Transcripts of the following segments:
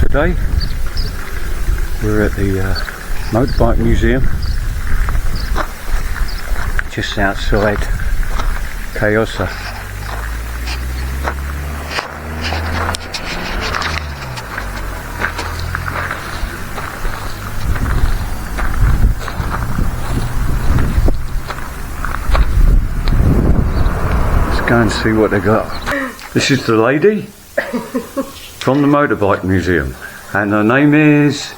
Today we're at the motorbike museum just outside Caiozza. Let's go and see what they got. This is the lady from the motorbike museum, and her name is...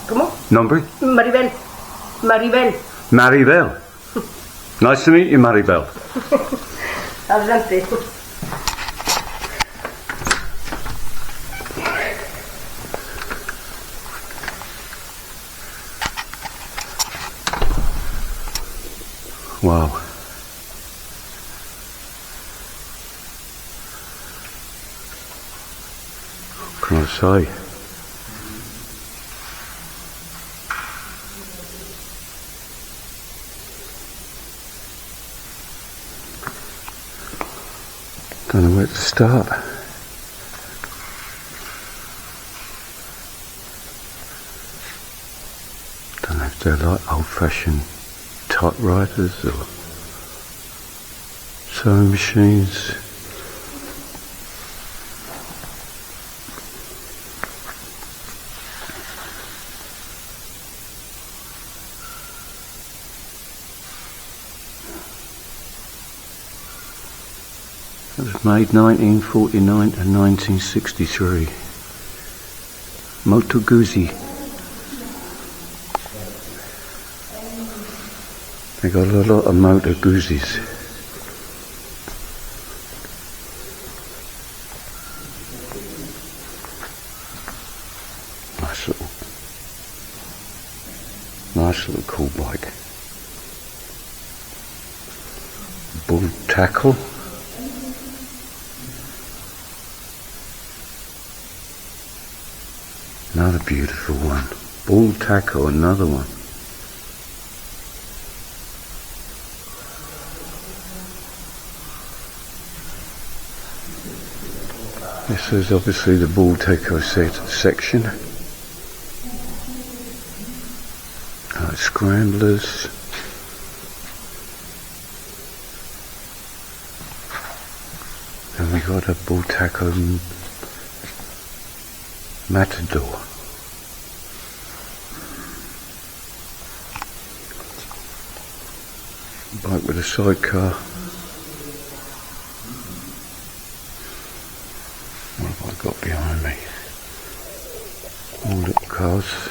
¿Cómo? Nombre? Maribel. Maribel. Maribel. Nice to meet you, Maribel. Adelante. Wow. What can I say? Don't know where to start. Don't know if they're like old-fashioned typewriters or sewing machines. It was made 1949 to 1963. Moto Guzzi. They got a lot of Moto Guzzis. Nice little cool bike. Bull tackle. Another beautiful one. Bull tackle, another one. This is obviously the bull tackle section. Scramblers. And we got a bull tackle matador. Bike with a sidecar. What have I got behind me? All little cars.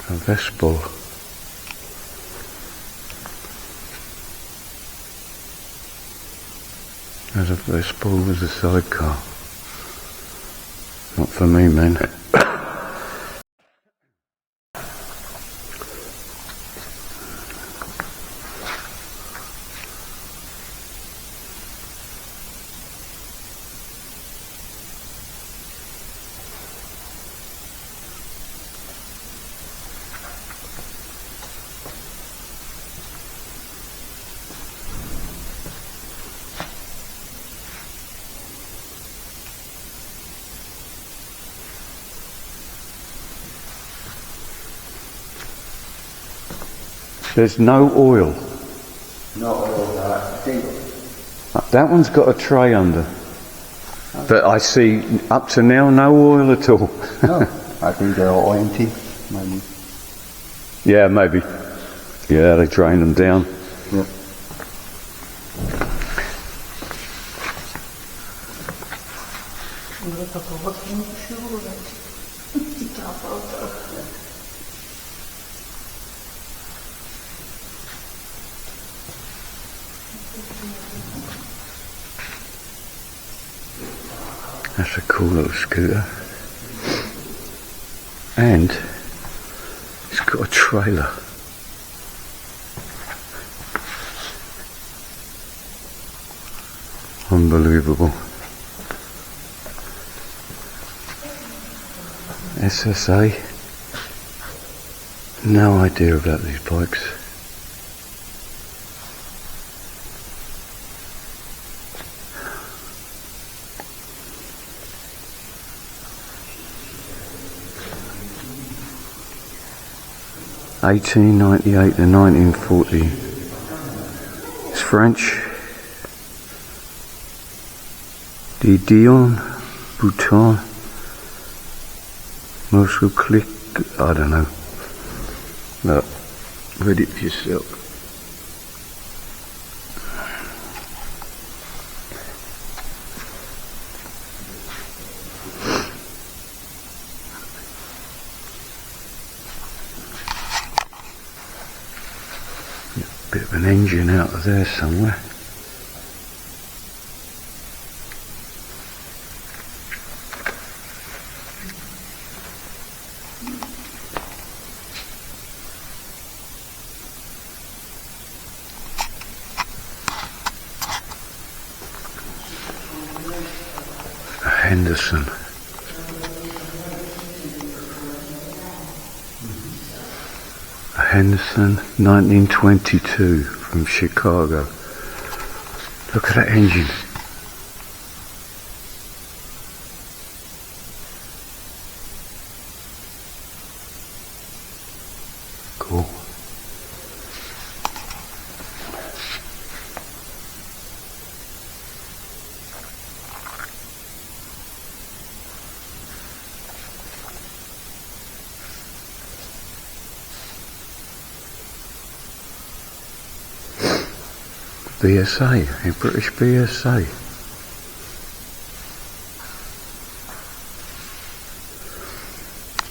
A Vespa. There's a Vespa with a sidecar. Not for me, man. There's no oil. No oil, I think. That one's got a tray under. But I see up to now no oil at all. No, I think they're all empty, maybe. Yeah, maybe. Yeah, they drain them down. Yep. That's a cool little scooter. And it's got a trailer. Unbelievable. SSA. No idea about these bikes. (1898 to 1940). It's French. Didion Bouton. Moscow Click. I don't know. Look, read it for yourself. Bit of an engine out of there somewhere. Henderson. Henderson, 1922, from Chicago. Look at that engine. Cool. BSA, a British BSA.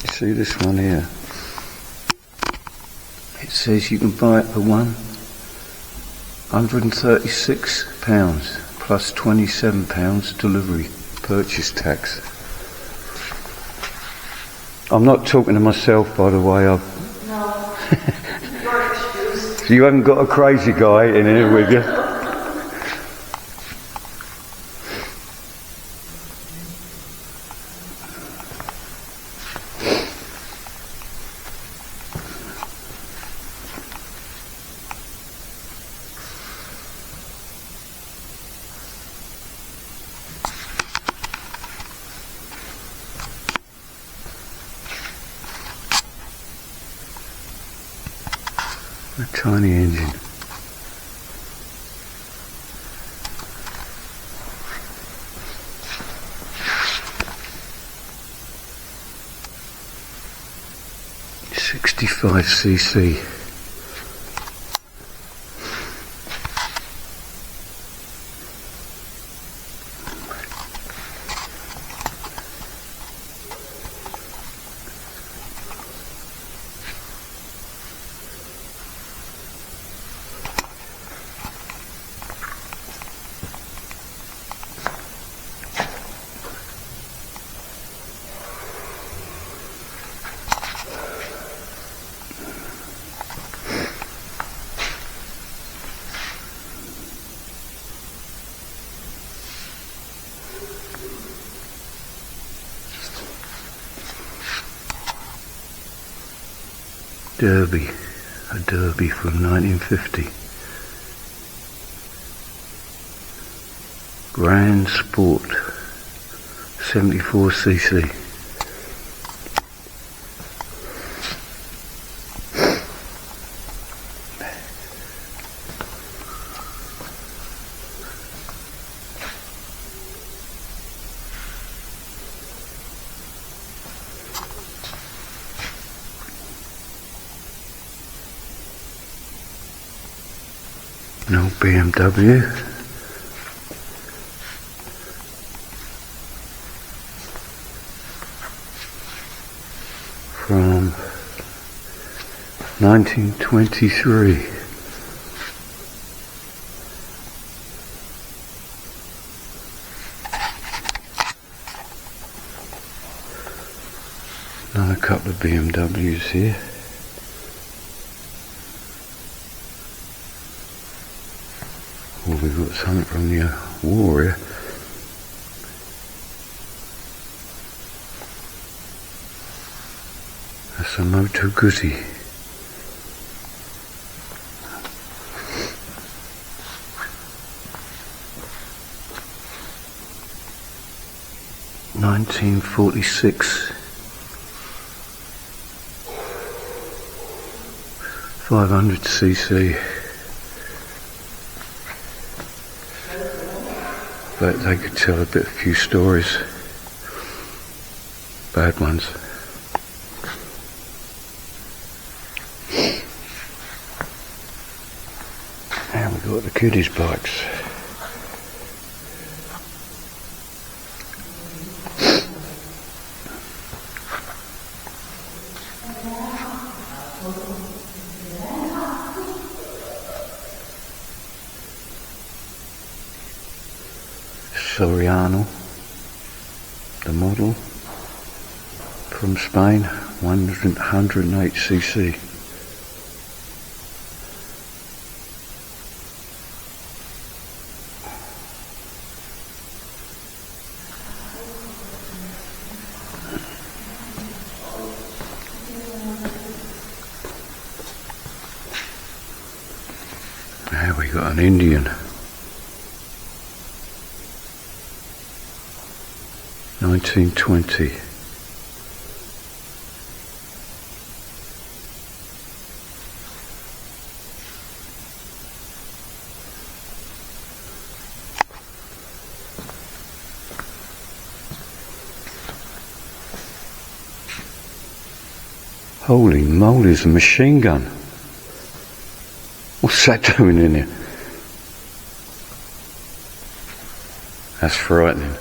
You see this one here? It says you can buy it for £136 plus £27 delivery purchase tax. I'm not talking to myself, by the way. No. Your excuse. You haven't got a crazy guy in here with you. A tiny engine. (65cc). Derby, a Derby from 1950. Grand Sport, 74cc. No BMW. From 1923. Another couple of BMWs here. Well, we've got something from the war here. That's a Moto Guzzi. $1946. 500cc. But they could tell a few stories. Bad ones. And we've got the kiddies' bikes. Soriano, the model, from Spain, 108cc. Now we got an Indian. 1920. Holy moly, it's a machine gun. What's that doing in here? That's frightening.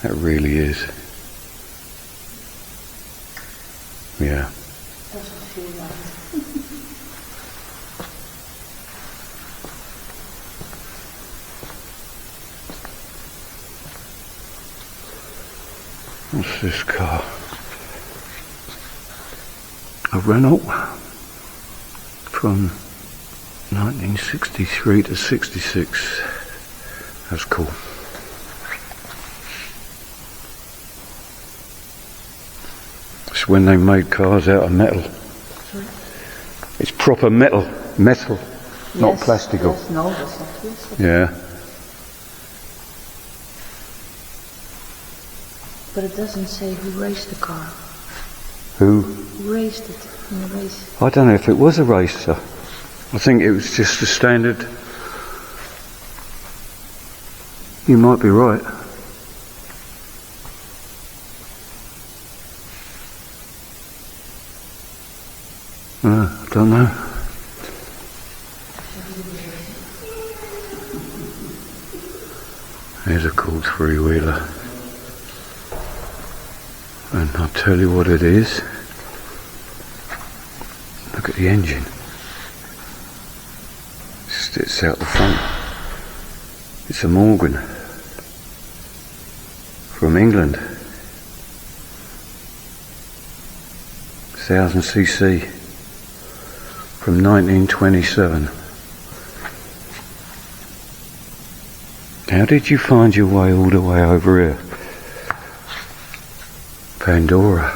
That really is. Yeah. Doesn't feel right. What's this car? A Renault from 1963 to 66. That's cool. It's when they made cars out of metal. Sorry? It's proper metal, not plastical. Yes, no, that's not plastic. Yeah. But it doesn't say who raced the car. Who? Who raced it in the race? I don't know if it was a racer. I think it was just a standard. You might be right. I don't know. There's a cool three-wheeler. And I'll tell you what it is. Look at the engine. Sticks out the front. It's a Morgan from England. 1000cc from 1927. How did you find your way all the way over here? Pandora.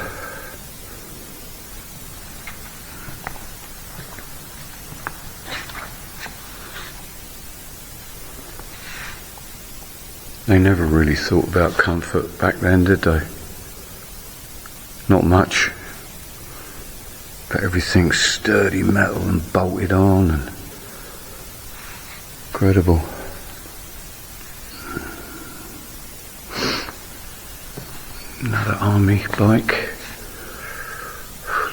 They never really thought about comfort back then, did they? Not much. But everything's sturdy metal and bolted on and incredible. Another army bike.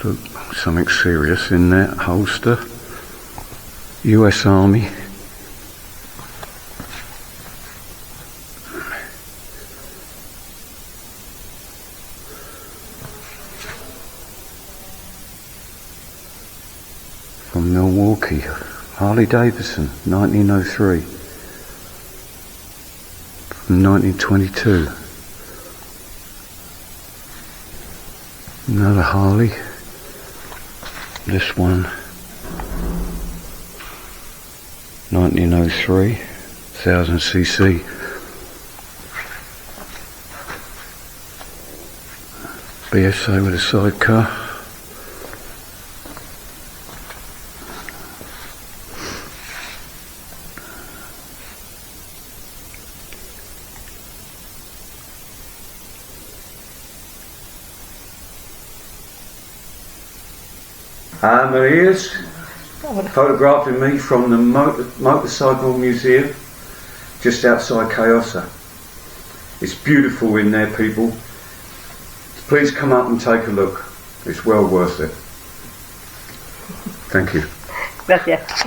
Look, something serious in that holster. US Army. From Milwaukee, Harley Davidson, 1903. From 1922. Another Harley. This one, 1903, 1000cc. BSA with a sidecar. Maria's photographing me from the motorcycle museum just outside Caiozza. It's beautiful in there, people. Please come up and take a look. It's well worth it. Thank you. Gracias.